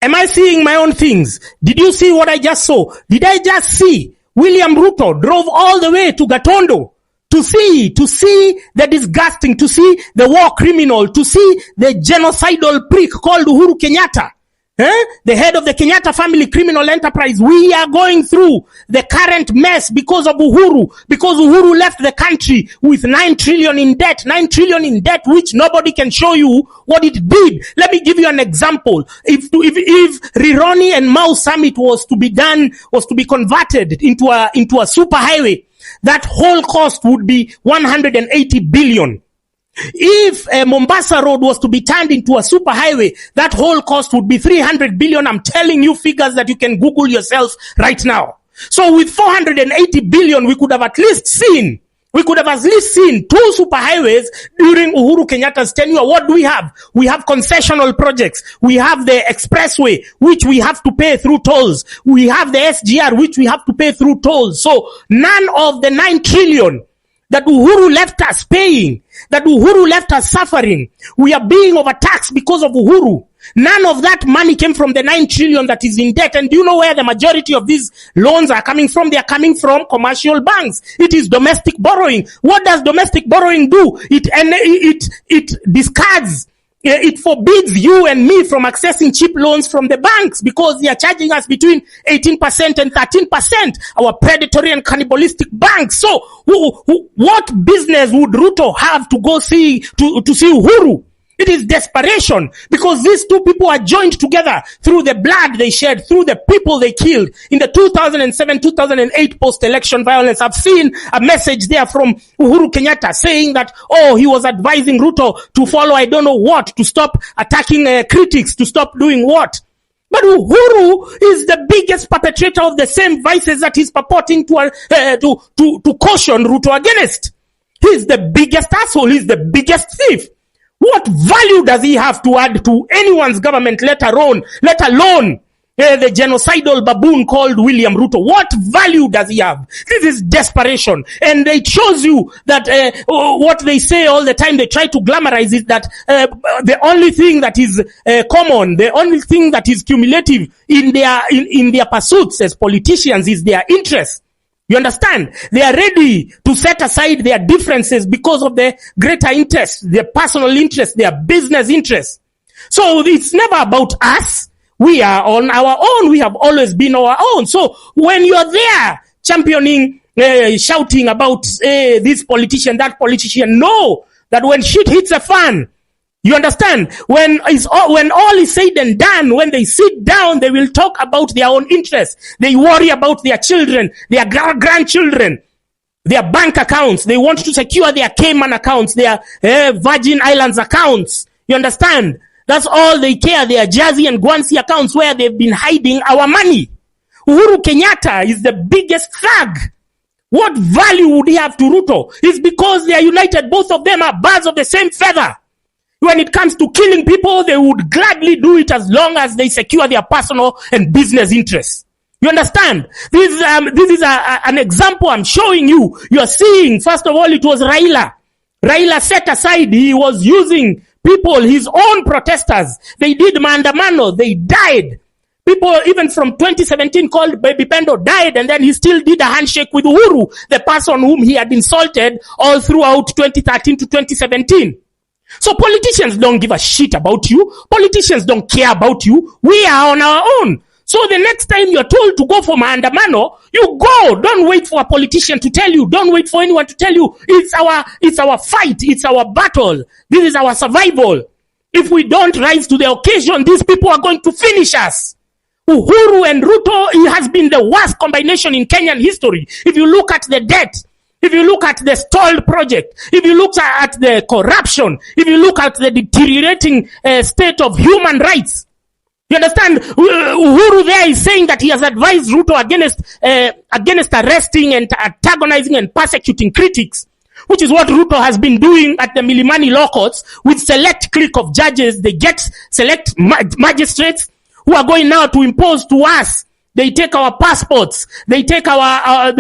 Am I seeing my own things? Did you see what I just saw? Did I just see William Ruto drove all the way to Gatondo to see the disgusting, to see the war criminal, to see the genocidal prick called Uhuru Kenyatta? The head of the Kenyatta family criminal enterprise. We are going through the current mess because of Uhuru, because Uhuru left the country with 9 trillion in debt, which nobody can show you what it did. Let me give you an example. If Rironi and Mau Summit was to be converted into a super highway, that whole cost would be 180 billion. If Mombasa Road was to be turned into a super highway, that whole cost would be 300 billion. I'm telling you figures that you can Google yourself right now. So with 480 billion, we could have at least seen 2 super highways during Uhuru Kenyatta's tenure. What do we have? We have concessional projects. We have the expressway, which we have to pay through tolls. We have the SGR, which we have to pay through tolls. So none of the 9 trillion that Uhuru left us paying, that Uhuru left us suffering, we are being overtaxed because of Uhuru. None of that money came from the 9 trillion that is in debt. And do you know where the majority of these loans are coming from? They are coming from commercial banks. It is domestic borrowing. What does domestic borrowing do? It discards. It forbids you and me from accessing cheap loans from the banks because they are charging us between 18% and 13%, our predatory and cannibalistic banks. So what business would Ruto have to go see Uhuru? It is desperation because these two people are joined together through the blood they shed, through the people they killed in the 2007-2008 post-election violence. I've seen a message there from Uhuru Kenyatta saying that, he was advising Ruto to follow I don't know what, to stop attacking critics, to stop doing what. But Uhuru is the biggest perpetrator of the same vices that he's purporting to caution Ruto against. He's the biggest asshole. He's the biggest thief. What value does he have to add to anyone's government, let alone the genocidal baboon called William Ruto? What value does he have? This is desperation. And it shows you that what they say all the time, they try to glamorize it, that the only thing that is common, the only thing that is cumulative in their pursuits as politicians is their interest. You understand? They are ready to set aside their differences because of their greater interests, their personal interests, their business interests. So it's never about us. We are on our own. We have always been our own. So when you're there championing, shouting about this politician, that politician, know that when shit hits a fan, you understand? When all is said and done, when they sit down, they will talk about their own interests. They worry about their children, their grandchildren, their bank accounts. They want to secure their Cayman accounts, their Virgin Islands accounts. You understand? That's all they care. Their Jersey and Guernsey accounts where they've been hiding our money. Uhuru Kenyatta is the biggest thug. What value would he have to Ruto? It's because they are united. Both of them are birds of the same feather. When it comes to killing people, they would gladly do it as long as they secure their personal and business interests. You understand? This is an example I'm showing you. You are seeing, first of all, it was Raila. Raila set aside, he was using people, his own protesters. They did maandamano, they died. People even from 2017 called Baby Pendo died, and then he still did a handshake with Uhuru, the person whom he had insulted all throughout 2013 to 2017. So politicians don't give a shit about you. Politicians don't care about you. We are on our own. So the next time you're told to go for maandamano, you go. Don't wait for a politician to tell you. Don't wait for anyone to tell you. It's our fight. It's our battle. This is our survival. If we don't rise to the occasion, these people are going to finish us. Uhuru and Ruto, it has been the worst combination in Kenyan history. If you look at the debt, if you look at the stalled project, if you look at the corruption, if you look at the deteriorating state of human rights, you understand? Uhuru there is saying that he has advised Ruto against arresting and antagonizing and persecuting critics, which is what Ruto has been doing at the Milimani law courts with select clique of judges. They get select magistrates who are going now to impose to us. They take our passports. They take our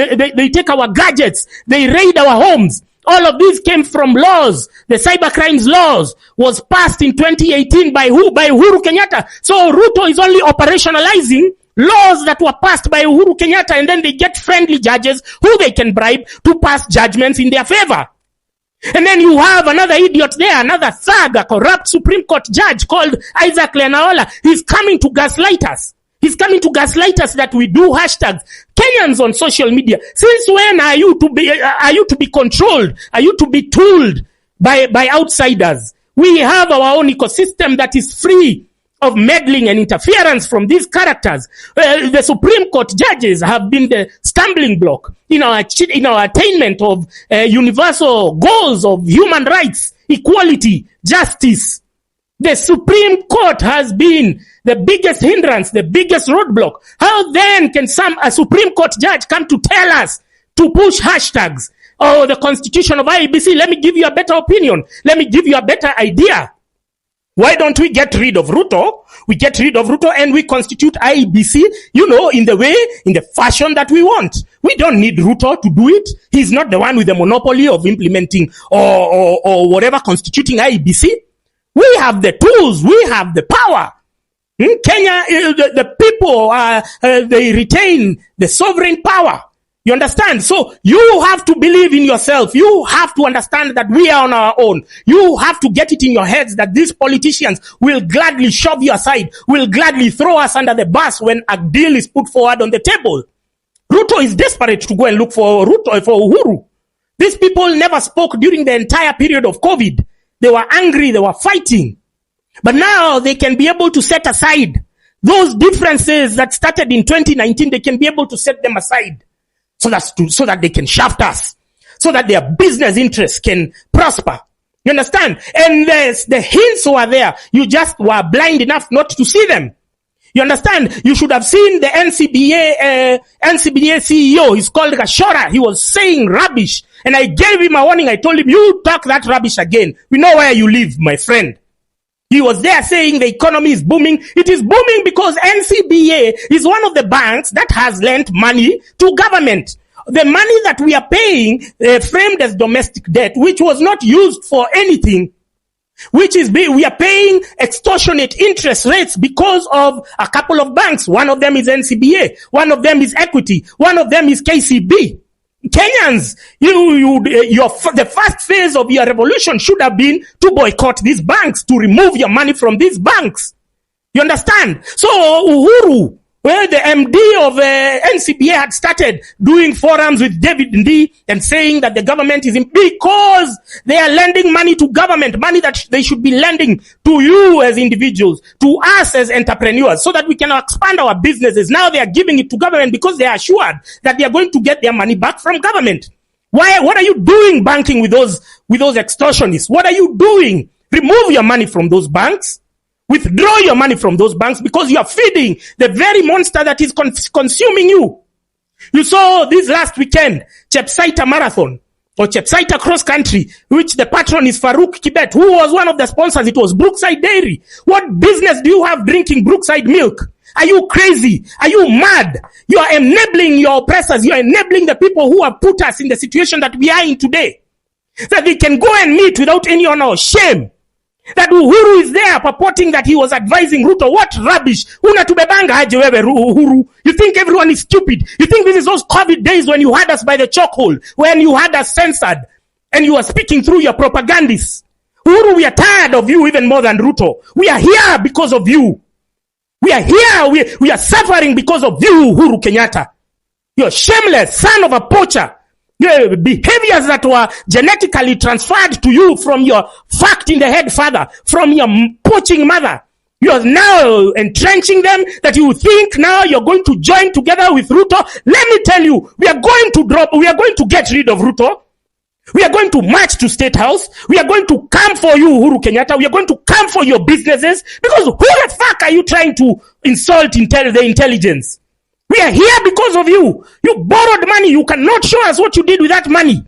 gadgets. They raid our homes. All of these came from laws. The cybercrimes laws was passed in 2018 by who? By Uhuru Kenyatta. So Ruto is only operationalizing laws that were passed by Uhuru Kenyatta, and then they get friendly judges who they can bribe to pass judgments in their favor. And then you have another idiot there, another thug, a corrupt Supreme Court judge called Isaac Lenaola. He's coming to gaslight us. He's coming to gaslight us that we do hashtags. Kenyans on social media. Since when are you to be controlled? Are you to be tooled by outsiders? We have our own ecosystem that is free of meddling and interference from these characters. The Supreme Court judges have been the stumbling block in our attainment of universal goals of human rights, equality, justice. The Supreme Court has been the biggest hindrance, the biggest roadblock. How then can a Supreme Court judge come to tell us to push hashtags? Oh, the constitution of IEBC, let me give you a better opinion. Let me give you a better idea. Why don't we get rid of Ruto? We get rid of Ruto and we constitute IEBC, in the fashion that we want. We don't need Ruto to do it. He's not the one with the monopoly of implementing or whatever constituting IEBC. We have the tools. We have the power. Kenya, the people, they retain the sovereign power. You understand? So you have to believe in yourself. You have to understand that we are on our own. You have to get it in your heads that these politicians will gladly shove you aside, will gladly throw us under the bus when a deal is put forward on the table. Ruto is desperate to go and look for Uhuru. These people never spoke during the entire period of COVID. They were angry. They were fighting. But now they can be able to set aside those differences that started in 2019. They can be able to set them aside. So that they can shaft us, so that their business interests can prosper. You understand? And the hints were there. You just were blind enough not to see them. You understand? You should have seen the NCBA CEO. He's called Gashora. He was saying rubbish. And I gave him a warning. I told him, you talk that rubbish again. We know where you live, my friend. He was there saying the economy is booming. It is booming because NCBA is one of the banks that has lent money to government. The money that we are paying, framed as domestic debt, which was not used for anything, we are paying extortionate interest rates because of a couple of banks. One of them is NCBA. One of them is Equity. One of them is KCB. Kenyans, the first phase of your revolution should have been to boycott these banks, to remove your money from these banks. You understand? So Uhuru, where the MD of NCBA had started doing forums with David Ndii and saying that the government is because they are lending money to government, money that they should be lending to you as individuals, to us as entrepreneurs, so that we can expand our businesses. Now they are giving it to government because they are assured that they are going to get their money back from government. What are you doing banking with those extortionists? What are you doing? Remove your money from those banks. Withdraw your money from those banks because you are feeding the very monster that is consuming you. You saw this last weekend, Chepsaita Marathon or Chepsaita Cross Country, which the patron is Farouk Kibet, who was one of the sponsors. It was Brookside Dairy. What business do you have drinking Brookside milk? Are you crazy? Are you mad? You are enabling your oppressors. You are enabling the people who have put us in the situation that we are in today. That they can go and meet without any honor or shame. That Uhuru is there purporting that he was advising Ruto. What rubbish. Unatubebanga aje wewe Uhuru. You think everyone is stupid. You think this is those COVID days when you had us by the chokehold, when you had us censored and you were speaking through your propagandists. Uhuru, we are tired of you even more than Ruto. We are here because of you. We are here. We are suffering because of you, Uhuru Kenyatta. You're shameless son of a poacher. Behaviors that were genetically transferred to you from your fucked in the head father, from your poaching mother. You are now entrenching them that you think now you're going to join together with Ruto. Let me tell you, we are going to get rid of Ruto. We are going to march to State House. We are going to come for you, Uhuru Kenyatta. We are going to come for your businesses because who the fuck are you trying to insult the intelligence? We are here because of you. You borrowed money. You cannot show us what you did with that money.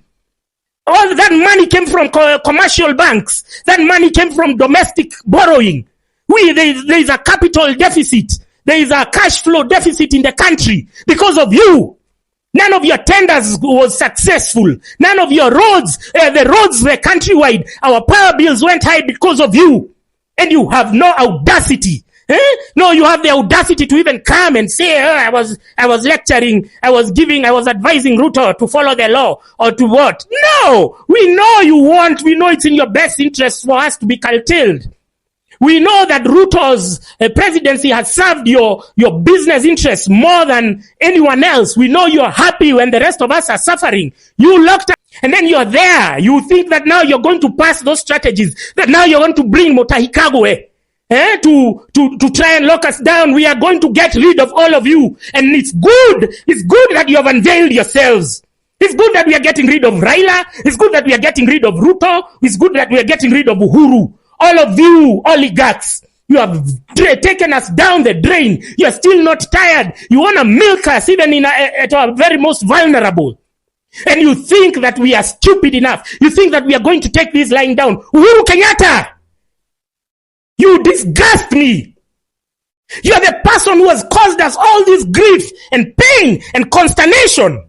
All that money came from commercial banks. That money came from domestic borrowing. There is a capital deficit. There is a cash flow deficit in the country because of you. None of your tenders was successful. None of your roads, the roads were countrywide. Our power bills went high because of you. And you have no audacity. No, you have the audacity to even come and say, I was lecturing, I was advising Ruto to follow the law or to what? No, we know we know it's in your best interest for us to be curtailed. We know that Ruto's presidency has served your business interests more than anyone else. We know you're happy when the rest of us are suffering. You locked up and then you're there. You think that now you're going to pass those strategies, that now you're going to bring Mutahi Kagwe to try and lock us down. We are going to get rid of all of you. And it's good. It's good that you have unveiled yourselves. It's good that we are getting rid of Raila. It's good that we are getting rid of Ruto. It's good that we are getting rid of Uhuru. All of you oligarchs, you have taken us down the drain. You are still not tired. You want to milk us even at our very most vulnerable. And you think that we are stupid enough. You think that we are going to take this lying down. Uhuru Kenyatta, you disgust me. You are the person who has caused us all this grief and pain and consternation.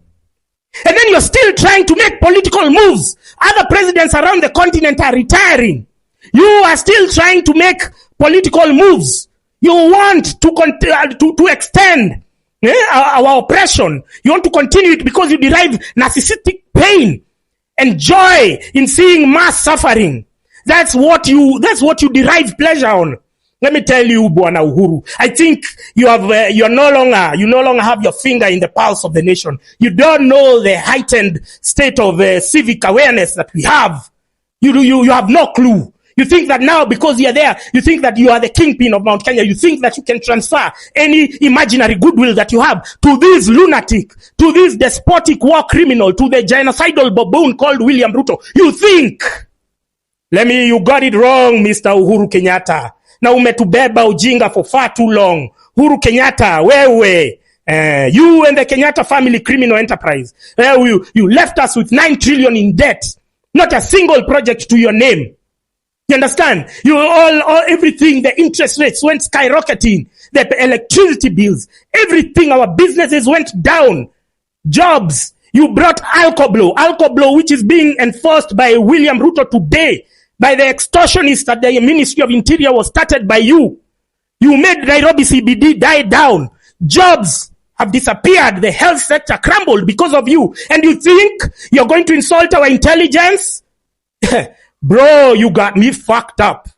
And then you're still trying to make political moves. Other presidents around the continent are retiring. You are still trying to make political moves. You want to extend our oppression. You want to continue it because you derive narcissistic pain and joy in seeing mass suffering. That's what you derive pleasure on. Let me tell you, Bwana Uhuru, I think you no longer have your finger in the pulse of the nation. You don't know the heightened state of civic awareness that we have. You have no clue. You think that now because you're there, you think that you are the kingpin of Mount Kenya. You think that you can transfer any imaginary goodwill that you have to this lunatic, to this despotic war criminal, to the genocidal baboon called William Ruto. You think. You got it wrong, Mr. Uhuru Kenyatta. Na umetubeba ujinga for far too long. Uhuru Kenyatta, wewe. You and the Kenyatta family criminal enterprise. You left us with 9 trillion in debt. Not a single project to your name. You understand? Everything, the interest rates went skyrocketing. The electricity bills, everything, our businesses went down. Jobs. You brought Alcoblow, which is being enforced by William Ruto today, by the extortionists at the Ministry of Interior was started by you. You made Nairobi CBD die down. Jobs have disappeared. The health sector crumbled because of you. And you think you're going to insult our intelligence? Bro, you got me fucked up.